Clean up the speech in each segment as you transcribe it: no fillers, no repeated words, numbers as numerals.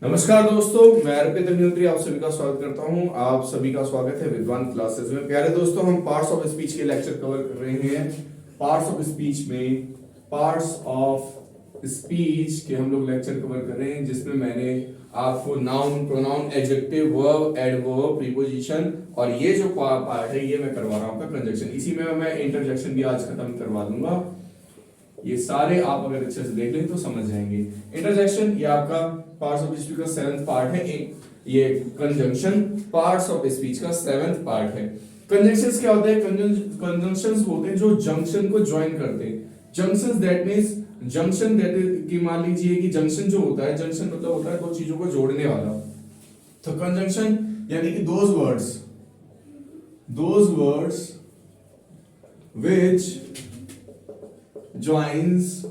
नमस्कार दोस्तों, मैं अर्पित अग्निहोत्री आप सभी का स्वागत करता हूं। आप सभी का स्वागत है विद्वान क्लासेस में। प्यारे दोस्तों, हम पार्ट्स ऑफ स्पीच के लेक्चर कवर कर रहे हैं। पार्ट्स ऑफ स्पीच में पार्ट्स ऑफ स्पीच के हम लोग लेक्चर कवर कर रहे हैं, जिसमें मैंने आपको noun, pronoun, adjective, verb, adverb, preposition और ये जो पार्ट है ये मैं करवा रहा हूं आपका कंजंक्शन। इसी में मैं इंटरजेक्शन भी आज खत्म करवा दूंगा। ये सारे आप अगर अच्छे से देख लें तो समझ जाएंगे। इंटरजेक्शन ये आपका पार्ट्स ऑफ स्पीच का 7th पार्ट है। ये कंजंक्शन पार्ट्स ऑफ स्पीच का 7th पार्ट है। कंजंक्शंस क्या होते हैं? कंजंक्शंस होते हैं जो जंक्शन को ज्वाइन करते हैं। Junctions that means junction that की मान लीजिए कि जंक्शन जो होता है, जंक्शन मतलब होता है दो चीजों को जोड़ने वाला। तो कंजंक्शन यानी कि those words which joins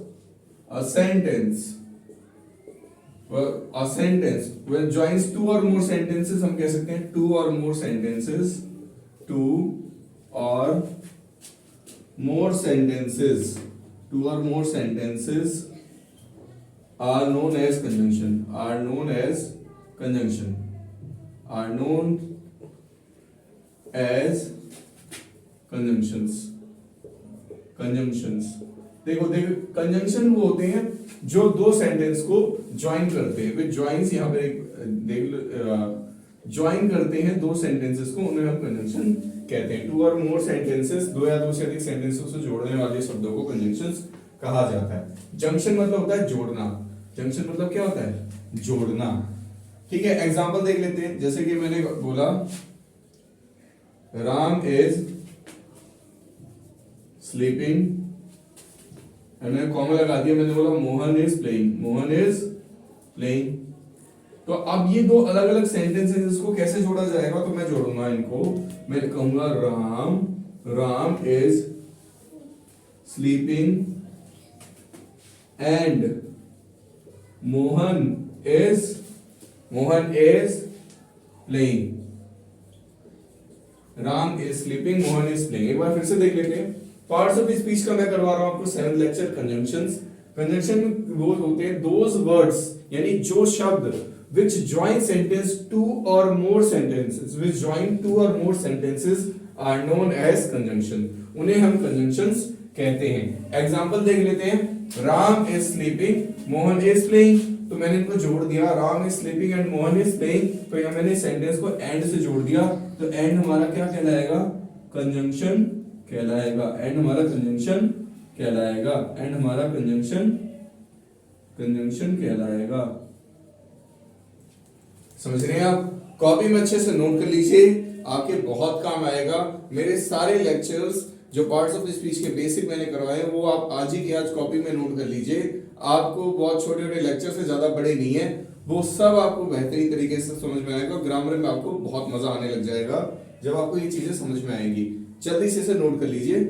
a sentence when joins two or more sentences, हम कह सकते हैं two or more sentences are known as conjunctions। देखो कंजंक्शन वो होते हैं जो दो सेंटेंस को ज्वाइन करते हैं। विद ज्वाइंस यहाँ पे ज्वाइन करते हैं दो सेंटेंसेस को, उन्हें हम कंजंक्शन कहते हैं। टू और मोर सेंटेंसेस, दो या दो से अधिक सेंटेंसेस को जोड़ने वाले शब्दों को कंजंक्शंस कहा जाता है। जंक्शन मतलब होता है जोड़ना। जंक्शन मतलब क्या होता है? जोड़ना। ठीक है, एग्जांपल देख लेते हैं। जैसे कि मैंने बोला राम इज स्लीपिंग, मैंने कॉमा लगा दिया। मैंने बोला मोहन इज प्लेइंग। तो अब ये दो अलग अलग सेंटेंसेस, इसको कैसे जोड़ा जाएगा? तो मैं जोड़ूंगा इनको। मैं कहूंगा Ram is sleeping and Mohan is playing. Ram is sleeping, Mohan is playing. एक बार फिर से देख लेते हैं। पार्ट्स ऑफ स्पीच का मैं करवा रहा हूं आपको 7th लेक्चर कंजंक्शंस। कंजंक्शन वो होते हैं दोज वर्ड्स यानी जो शब्द which join sentence two or more sentences are known as conjunction। उन्हें हम conjunctions कहते हैं। एग्जांपल देख लेते हैं। Ram is sleeping, Mohan is playing. तो मैंने इनको जोड़ दिया, Ram is sleeping and Mohan is playing. तो यहाँ मैंने सेंटेंस को एंड से जोड़ दिया। तो एंड हमारा क्या कहलाएगा? कंजंक्शन कहलाएगा। एंड हमारा कंजंक्शन कहलाएगा। समझ रहे हैं आप? कॉपी में अच्छे से नोट कर लीजिए, आपके बहुत काम आएगा। मेरे सारे लेक्चर्स जो पार्ट्स ऑफ स्पीच के बेसिक मैंने करवाए वो आप आज ही की आज कॉपी में नोट कर लीजिए। आपको बहुत छोटे छोटे लेक्चर से ज्यादा बड़े नहीं है, वो सब आपको बेहतरीन तरीके से समझ में आएगा। ग्रामर में आपको बहुत मजा आने लग जाएगा जब आपको ये चीजें समझ में आएगी। जल्दी से इसे नोट कर लीजिए।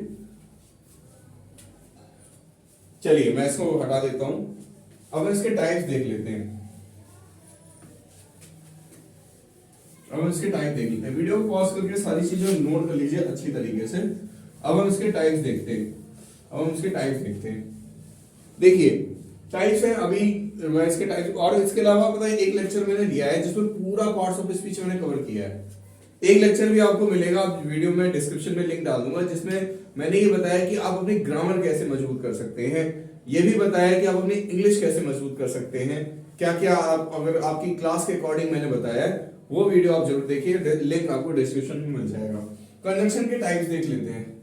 चलिए मैं इसको हटा देता हूं। अब हम इसके टाइप्स देख लेते हैं। वीडियो को पॉज करके सारी चीजें नोट कर लीजिए अच्छी तरीके से। अब हम इसके टाइप्स देखते हैं। देखिए टाइप्स है अभी मैं इसके टाइप्स, और इसके अलावा पता है एक लेक्चर मैंने लिया है जिसमें पूरा पार्ट्स ऑफ स्पीच मैंने कवर किया है। एक लेक्चर भी आपको मिलेगा, वीडियो में डिस्क्रिप्शन में लिंक डाल दूंगा, जिसमें मैंने ये बताया कि आप अपनी ग्रामर कैसे मजबूत कर सकते हैं। ये भी बताया कि आप अपनी इंग्लिश कैसे मजबूत कर सकते हैं। क्या क्या आप अगर आपकी क्लास के अकॉर्डिंग मैंने बताया है, वो वीडियो आप जरूर देखिए, लिंक आपको डिस्क्रिप्शन में मिल जाएगा। कंजंक्शन के टाइप्स देख लेते हैं।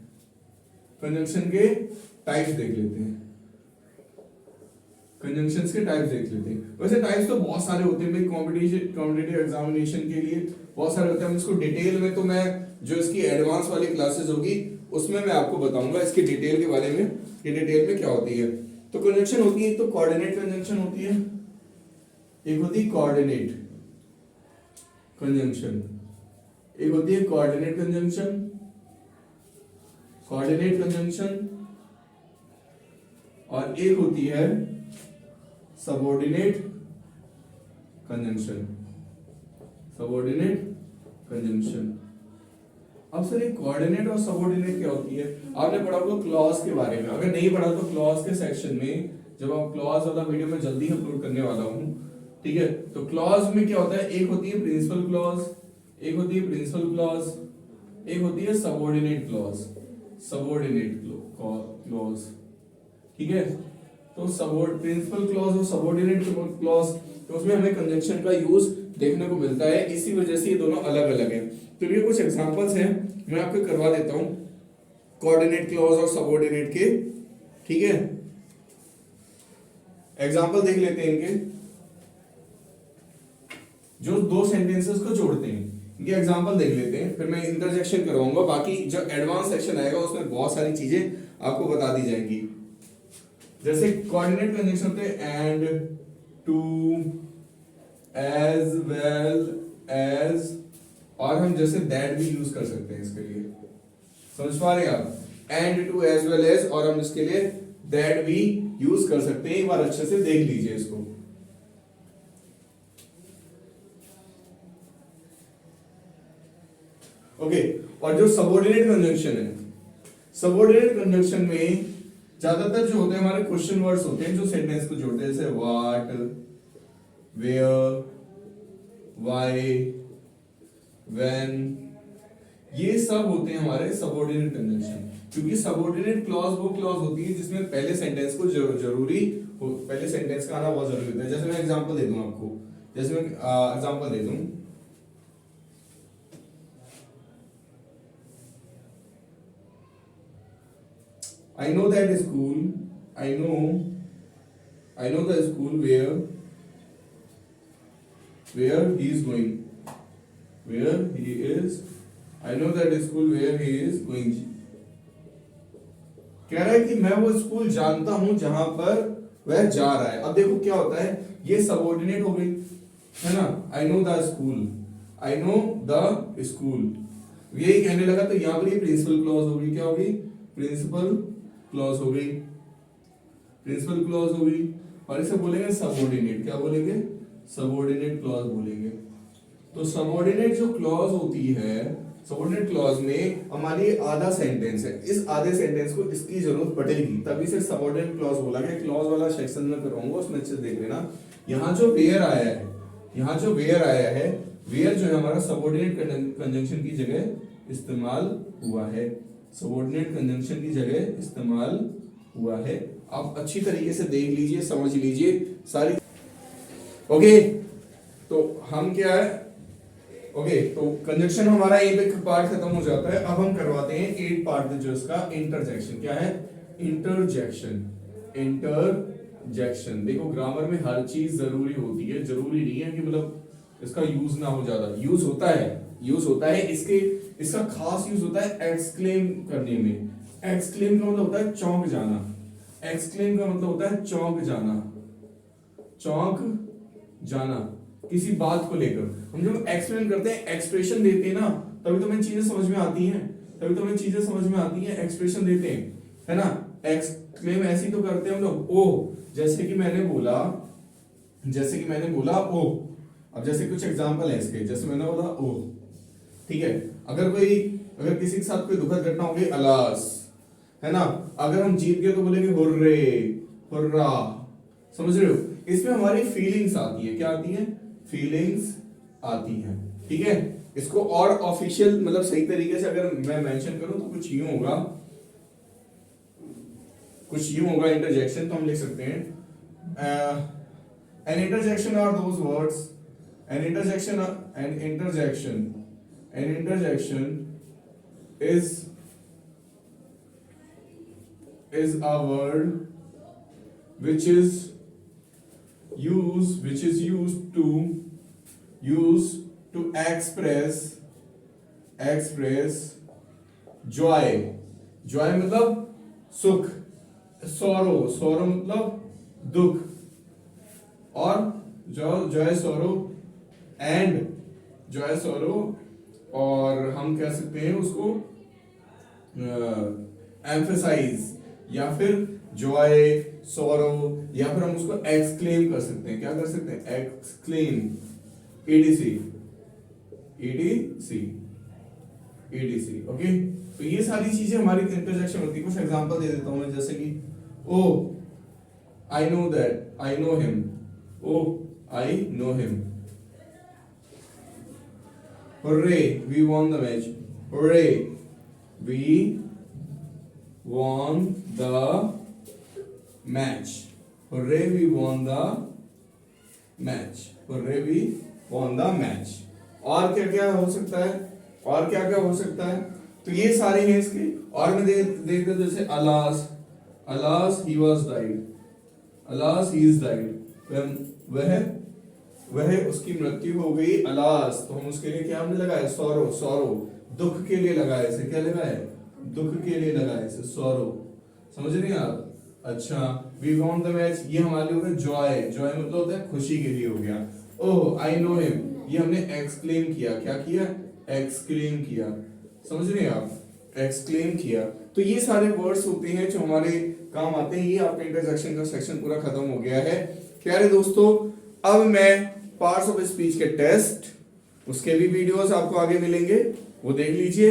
वैसे टाइप्स तो बहुत सारे होते हैं भाई। कॉम्पिटिटिव एग्जामिनेशन के लिए बहुत सारे होते हैं। हम इसको डिटेल में, तो मैं जो इसकी एडवांस वाली क्लासेस होगी उसमें मैं आपको बताऊंगा इसकी डिटेल के बारे में कि डिटेल में क्या होती है। तो कंजंक्शन होती है, तो कोऑर्डिनेट कंजंक्शन होती है, एक होती है कोऑर्डिनेट कंजंक्शन, और एक होती है सबऑर्डिनेट कंजंक्शन। अब सर ये कोऑर्डिनेट और सबऑर्डिनेट क्या होती है? आपने पढ़ा होगा क्लॉज के बारे में। अगर नहीं पढ़ा तो क्लॉज के सेक्शन में, जब आप क्लॉज वाला वीडियो में जल्दी अपलोड करने वाला हूं, ठीक है, तो क्लॉज में क्या होता है, एक होती है प्रिंसिपल क्लॉज, एक होती है प्रिंसिपल क्लॉज, एक होती है सबऑर्डिनेट क्लॉज, सबऑर्डिनेट क्लॉज, ठीक है। तो प्रिंसिपल क्लॉज और सबऑर्डिनेट क्लॉज, तो उसमें हमें कंजंक्शन का यूज देखने को मिलता है, इसी वजह से ये दोनों अलग अलग हैं। तो ये कुछ एग्जांपल्स हैं, मैं आपको करवा देता हूं कोऑर्डिनेट क्लॉज और सबऑर्डिनेट के, ठीक है। एग्जांपल देख लेते हैं इनके, जो दो सेंटेंसेस को जोड़ते हैं, इनके एग्जांपल देख लेते हैं, फिर मैं इंटरजेक्शन करवाऊंगा। बाकी जो एडवांस सेक्शन आएगा उसमें बहुत सारी चीजें आपको बता दी जाएंगी। जैसे कोऑर्डिनेट कंजंक्शन होते हैं and, too, as well as, और हम जैसे दैट भी यूज कर सकते हैं इसके लिए, समझ पा रहे हैं आप, and, too, as well as, और हम इसके लिए दैट भी यूज कर सकते हैं। एक बार अच्छे से देख लीजिए इसको। ओके, और जो सबऑर्डिनेट कंजंक्शन है, सबऑर्डिनेट कंजंक्शन में ज्यादातर जो होते हैं हमारे क्वेश्चन वर्ड्स होते हैं जो सेंटेंस को जोड़ते हैं, जैसे व्हाट, वेयर, व्हाई, व्हेन, ये सब होते हैं हमारे सबऑर्डिनेट कंजंक्शन। क्योंकि सबऑर्डिनेट क्लॉज वो क्लॉज होती है जिसमें पहले सेंटेंस को जरूरी हो, पहले सेंटेंस का आना बहुत जरूरी होता है। जैसे मैं एग्जांपल दे दूं आपको, जैसे मैं एग्जांपल दे दूं, I know that school, I know the school where he is going, where he is, I know that school where he is going। कह रहा है कि मैं वो स्कूल जानता हूं जहां पर वह जा रहा है। अब देखो क्या होता है, ये सबऑर्डिनेट हो गई है ना, I know the school, I know the school, यही कहने लगा, तो यहां पर ये प्रिंसिपल क्लॉज हो गई, क्या हो गई, प्रिंसिपल क्लॉज हो गई, प्रिंसिपल क्लॉज हो गई। और इसे बोलेंगे सबऑर्डिनेट, क्या बोलेंगे, सबऑर्डिनेट क्लॉज बोलेंगे। तो सबऑर्डिनेट जो क्लॉज होती है, सबऑर्डिनेट क्लॉज में हमारी आधा सेंटेंस है, इस आधे सेंटेंस को इसकी जरूरत पड़ेगी, तभी से सबऑर्डिनेट क्लॉज बोला गया। क्लॉज वाला सेक्शन में कराऊंगा, उसमें अच्छे से देख लेना। यहाँ जो वेयर आया है, यहाँ जो वेयर आया है, वेयर जो है हमारा सबऑर्डिनेट कंजंक्शन की जगह इस्तेमाल हुआ है, सबऑर्डिनेट कंजंक्शन की जगह इस्तेमाल हुआ है। आप अच्छी तरीके से देख लीजिए, समझ लीजिए सारी। ओके, तो हम क्या है, ओके, तो कंजंक्शन हमारा ये पे पार्ट खत्म हो जाता है। अब हम करवाते हैं 8 पार्ट जो इसका इंटरजेक्शन। क्या है, इंटरजेक्शन, इंटरजेक्शन। देखो ग्रामर में हर चीज जरूरी होती है, जरूरी नहीं है कि मतलब इसका यूज ना हो, ज्यादा यूज होता है, यूज होता है। इसका खास यूज होता है एक्सक्लेम करने में। एक्सक्लेम का मतलब होता है चौंक जाना, एक्सक्लेम का मतलब होता है चौंक जाना, चौंक जाना किसी बात को लेकर। हम जब एक्सप्लेन करते हैं, एक्सप्रेशन देते हैं ना, तभी तो हमें चीजें समझ में आती हैं, तभी तो हमें चीजें समझ में आती हैं, एक्सप्रेशन देते हैं, है ना। एक्सक्लेम ऐसी तो करते हैं हम लोग, ओ, जैसे कि मैंने बोला ओ। अब जैसे कुछ एग्जांपल है इसके, जैसे मैंने बोला ओ, ठीक है। अगर किसी के साथ कोई दुखद घटना हो गई, अलास, है ना। अगर हम जीत गए तो बोलेंगे हुर्रे, हुर्रा, समझ रहे हो। इसमें हमारी फीलिंग्स आती है, क्या आती है, फीलिंग्स आती हैं, ठीक है। इसको और ऑफिशियल मतलब सही तरीके से अगर मैं मेंशन करूं तो कुछ यूं होगा इंटरजेक्शन। तो हम लिख सकते हैं an interjection are those words, an interjection is a word which is used to express joy मतलब सुख, sorrow मतलब दुख, और joy sorrow, और हम कह सकते हैं उसको emphasize, या फिर joy sorrow, या फिर हम उसको exclaim कर सकते हैं। क्या कर सकते हैं, exclaim, etc। ओके, तो ये सारी चीजें हमारी इंटरजेक्शन होती है। कुछ एग्जांपल दे देता हूं मैं, जैसे कि oh, I know that, I know him, oh, I know him. Hooray, we won the match. Hooray, we won the match. Hooray, we won the match. Hooray, we won the match. और क्या क्या हो सकता है, और क्या क्या हो सकता है, तो ये सारे हैं इसके। और में देखते हैं जैसे alas, alas he was died, alas he is died, वह उसकी मृत्यु हो गई। अलास तो हम उसके लिए क्या हमने लगाया, सौरो, सौरो दुख के लिए लगाया, इसे क्या लगाया, दुख के लिए लगाया, इसे सौरो। समझ रहे हैं आप? अच्छा, वी वॉन द मैच, ये हमारे लिए हो गया जॉय, जॉय मतलब होता है खुशी के लिए हो गया। ओह आई नो हिम, ये हमने एक्सक्लेम किया, क्या किया, एक्सक्लेम किया। समझ रहे हैं आप, एक्सक्लेम किया। तो ये सारे वर्ड्स होते हैं जो हमारे काम आते हैं। ये आपका इंटरजेक्शन का सेक्शन पूरा खत्म हो गया है प्यारे दोस्तों। अब मैं पार्ट्स ऑफ स्पीच के टेस्ट, उसके भी वीडियोस आपको आगे मिलेंगे, वो देख लीजिए।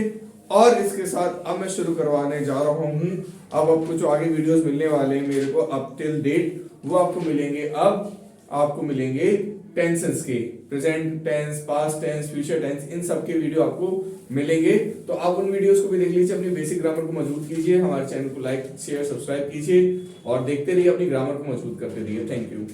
और इसके साथ अब मैं शुरू करवाने जा रहा हूं, अब आपको जो आगे वीडियोस मिलने वाले हैं मेरे को अप टिल डेट, वो आपको मिलेंगे। अब आपको मिलेंगे टेंसेस के, present tense, past tense, future tense, इन सब के वीडियो आपको मिलेंगे। तो आप उन वीडियोस को भी देख लीजिए, अपनी बेसिक ग्रामर को मजबूत कीजिए, हमारे चैनल को लाइक शेयर सब्सक्राइब कीजिए और देखते रहिए, अपनी ग्रामर को मजबूत करते रहिए। Thank you.